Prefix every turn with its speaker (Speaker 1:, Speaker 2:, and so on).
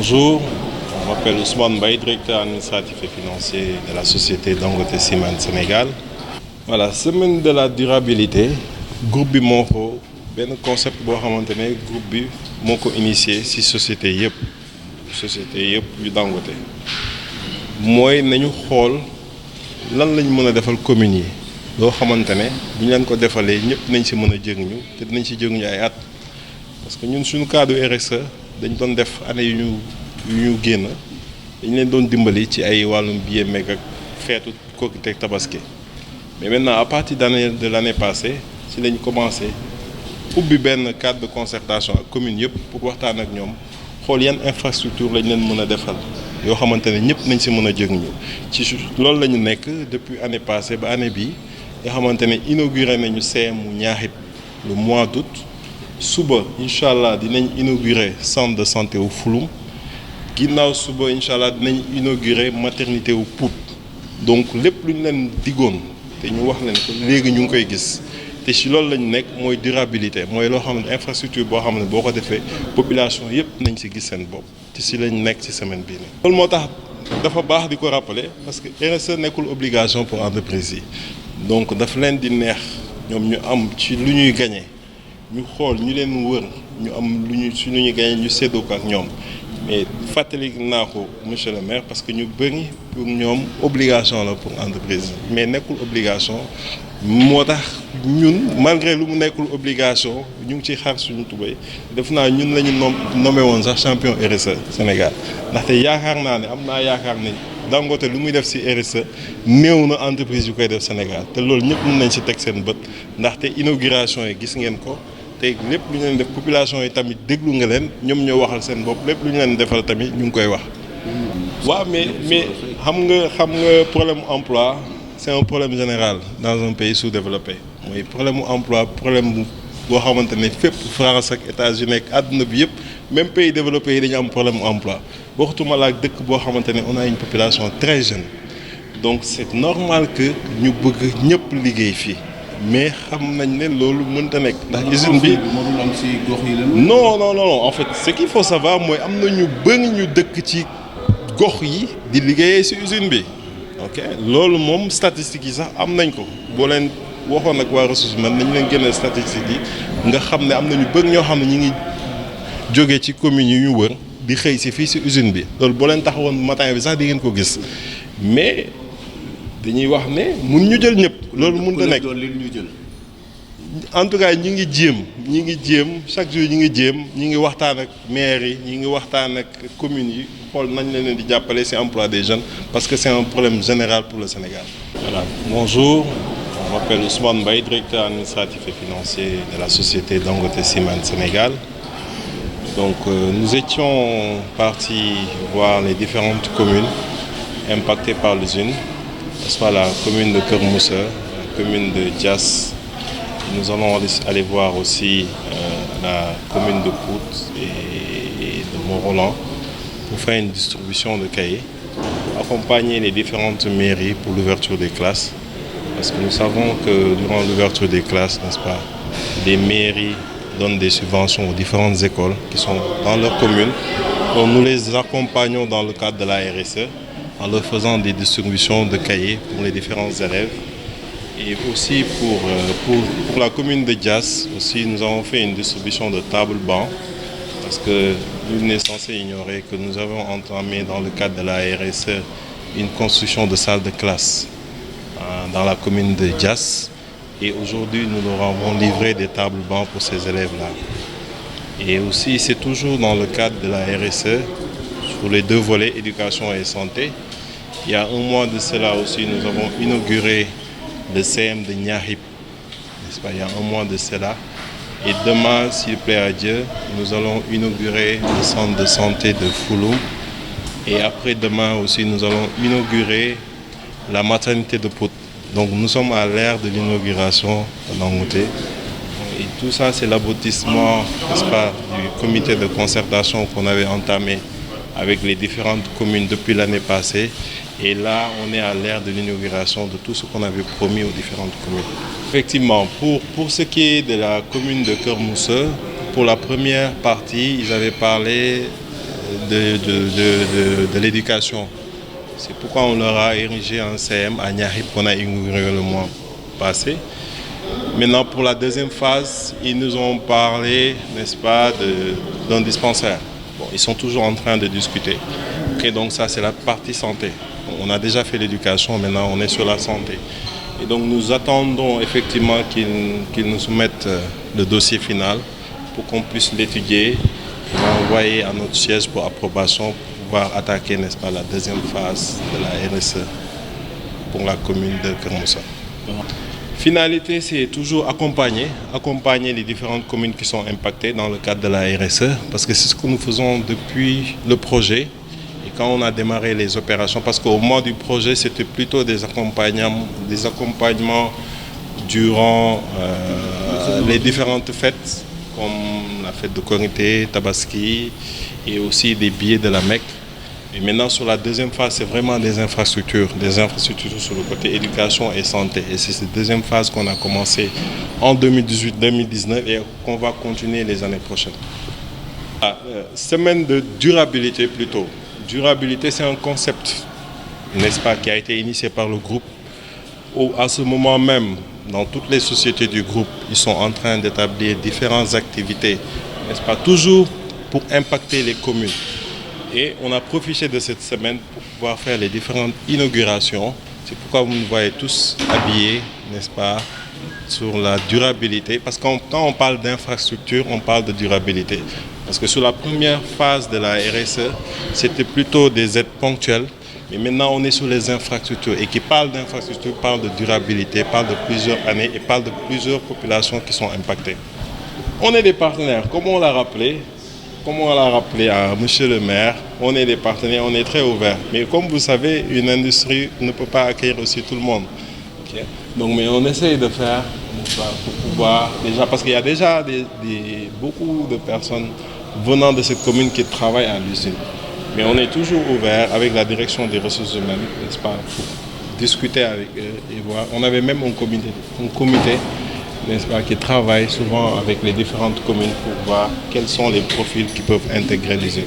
Speaker 1: Bonjour, je m'appelle Ousmane Baye, directeur administratif et financier de la société Dangote Ciment Sénégal. Voilà, semaine de la durabilité groupe bi moo ko benn concept boo xamante ne groupe bi moo ko initié ci société yëpp yu Dangote mooy nañu xool lan lañ mën a defal communes yi loo xamante ne bu ñu leen ko defalee ñëpp nañ ci mën a jëriñu te dinañ ci jëriñu ay at parce que ñun suñu cadre RSE dañ doon def année yu ñu génn dañ leen doon dimbali ci ay wàllum billet meg ak feetu Korité Tabaski mais maintenant à partir de l'année passée ci lañ commencé ubbi benn cadre de concertation ak communes yëpp pour waxtaan ak ñoom xool yan infrastructure lañ leen mën a defal yoo xamante ne ñëpp nañ ci mën a jëriñu ci loolu la ñu nekk depuis année passée ba année bii nga xamante ne inauguré nañu CM mu Niakhip le mois d'août suba incha allah dinañ inaugurer centre de santé wu Fulum ginnaaw suba incha allah dinañ inaugurer maternité wu Pout donc lépp lu ñu leen diggoon te ñu wax leen ko léegi ñu ngi koy gis te ci loolu lañu nekk mooy durabilité mooy loo xam ne infrastructure boo xam ne boo ko defee population yëpp nañ ci gis seen bopp te ci lañ nekk ci semaine bii nii. loolu moo tax dafa baax di ko rappeler parce que RSE nekkul obligation pour entreprise yi donc dafa leen di neex ñoom ñu am ci lu ñuy gagné. ñu xool ñu leen wër ñu am lu ñu si lu ñu gagné ñu séddoo ko ak ñoom mais fàttali naa ko monsieur le maire parce que ñu bëri pour ñoom obligation la pour entreprise mais nekkul obligation moo tax ñun malgré lu mu nekkul obligation ñu ngi ciy xar suñu tubéy def naa ñun la ñu nommé woon sax champion RSE Sénégal ndaxte yaakaar naa ne am naa yaakaar ne Dangote lu muy def ci RSE néew na entreprise yu koy def Sénégal te loolu ñëpp mën nañ ci teg seen bët ndaxte inauguration yi gis ngeen ko. te lépp lu ñu leen def population yi tamit déglu nga leen ñoom ñoo waxal seen bopp lépp lu ñu leen defal tamit ñu ngi koy wax. waaw mais xam nga problème emploi c'est un problème général dans un pays sous-développé mooy problème mu emploi problème boo xamante ne fépp France ak États-Unis ak àdduna bi yëpp même pays développé yi dañu am problème mu emploi waxtuma la ak dëkk boo xamante ne on a une population très jeune donc c'est normal que ñu bëgg ñëpp liggéey fii. mais xam nañ ne loolu mënta nekk ndax usine bi non en fait ce qu'il faut savoir mooy am na ñu bëri ñu dëkk ci gox yi di liggéeyee ci usine bi ok loolu moom statistiques yi sax am nañ ko boo leen waxoon ak waa ressources humaines nañ leen génne statistiques yi nga xam ne am na ñu bëri ñoo xam ne ñu ngi jógee ci communes yi ñu wër di xëy ci fii ci usine bi loolu boo leen taxawoon matin bi sax di ngeen ko gis mais dañuy wax ne mun ñu jël ñëpp loolu mun da nekk en tout cas ñi ngi jéem chaque jour ñi ngi waxtaan ak maire yi ñi ngi waxtaan ak communes yi xool nañ leen di jàppale ci emploi des jeunes parce que c'est un problème général pour le Sénégal. Voilà, bonjour, je m'appelle Ousmane Baye, directeur administratif et financier de la société Dangote Ciment Sénégal. Donc nous étions partis voir les différentes communes impactées par l'usine. Ce soit la commune de Keur Moussa, la commune de Diass. Nous allons aller voir aussi la commune de Pout et de Mont-Rolland pour faire une distribution de cahiers, accompagner les différentes mairies pour l'ouverture des classes. Parce que nous savons que durant l'ouverture des classes, n'est-ce pas, les mairies donnent des subventions aux différentes écoles qui sont dans leur commune. Donc nous les accompagnons dans le cadre de la RSE. En leur faisant des distributions de cahiers pour les différents élèves. Et aussi pour la commune de Diass, aussi, nous avons fait une distribution de tables-bancs parce que nul n'est censé ignorer que nous avons entamé dans le cadre de la RSE une construction de salles de classe dans la commune de Diass. Et aujourd'hui, nous leur avons livré des tables-bancs pour ces élèves-là. Et aussi, c'est toujours dans le cadre de la RSE, sur les deux volets, éducation et santé. Il y a un mois de cela aussi, nous avons inauguré le CM de Niakhip, n'est-ce pas? Il y a un mois de cela. Et demain, s'il plaît à Dieu, nous allons inaugurer le centre de santé de Fulum. Et après-demain aussi, nous allons inaugurer la maternité de Pout. Donc nous sommes à l'ère de l'inauguration de Dangote. Et tout ça, c'est l'aboutissement, n'est-ce pas, du comité de concertation qu'on avait entamé avec les différentes communes depuis l'année passée. Et là, on est à l'ère de l'inauguration de tout ce qu'on avait promis aux différentes communes. Effectivement, pour ce qui est de la commune de Keur Moussa, pour la première partie, ils avaient parlé de l'éducation. C'est pourquoi on leur a érigé un CM à Niarib qu'on a inauguré le mois passé. Maintenant, pour la deuxième phase, ils nous ont parlé, n'est-ce pas, d'un dispensaire. Bon, ils sont toujours en train de discuter. Okay, donc ça, c'est la partie santé. On a déjà fait l'éducation, maintenant on est sur la santé. Et donc nous attendons effectivement qu'ils nous soumettent le dossier final pour qu'on puisse l'étudier et l'envoyer à notre siège pour approbation pour pouvoir attaquer, n'est-ce pas, la deuxième phase de la RSE pour la commune de Keur Moussa. Finalité, c'est toujours accompagner les différentes communes qui sont impactées dans le cadre de la RSE, parce que c'est ce que nous faisons depuis le projet. Et quand on a démarré les opérations, parce qu'au moment du projet, c'était plutôt des accompagnements durant les différentes fêtes, comme la fête de Korité, Tabaski, et aussi des billets de la Mecque. Et maintenant, sur la deuxième phase, c'est vraiment des infrastructures sur le côté éducation et santé. Et c'est cette deuxième phase qu'on a commencé en 2018-2019 et qu'on va continuer les années prochaines. Semaine de durabilité plutôt. Durabilité, c'est un concept, n'est-ce pas, qui a été initié par le groupe. À ce moment même, dans toutes les sociétés du groupe, ils sont en train d'établir différentes activités, n'est-ce pas, toujours pour impacter les communes. Et on a profité de cette semaine pour pouvoir faire les différentes inaugurations. C'est pourquoi vous nous voyez tous habillés, n'est-ce pas, sur la durabilité. Parce que quand on parle d'infrastructure, on parle de durabilité. Parce que sur la première phase de la RSE, c'était plutôt des aides ponctuelles. Mais maintenant, on est sur les infrastructures. Et qui parle d'infrastructure, parle de durabilité, parle de plusieurs années et parle de plusieurs populations qui sont impactées. On est des partenaires, comme on l'a rappelé. Comme on l'a rappelé à monsieur le maire, on est des partenaires, on est très ouverts. Mais comme vous savez, une industrie ne peut pas accueillir aussi tout le monde. Okay? Donc, mais on essaye de faire pour pouvoir, déjà, parce qu'il y a déjà beaucoup de personnes venant de cette commune qui travaillent à l'usine. Mais on est toujours ouvert avec la direction des ressources humaines, n'est-ce pas, pour discuter avec eux et voir. On avait même un comité, n'est-ce pas, qui travaille souvent avec les différentes communes pour voir quels sont les profils qui peuvent intégrer l'usine.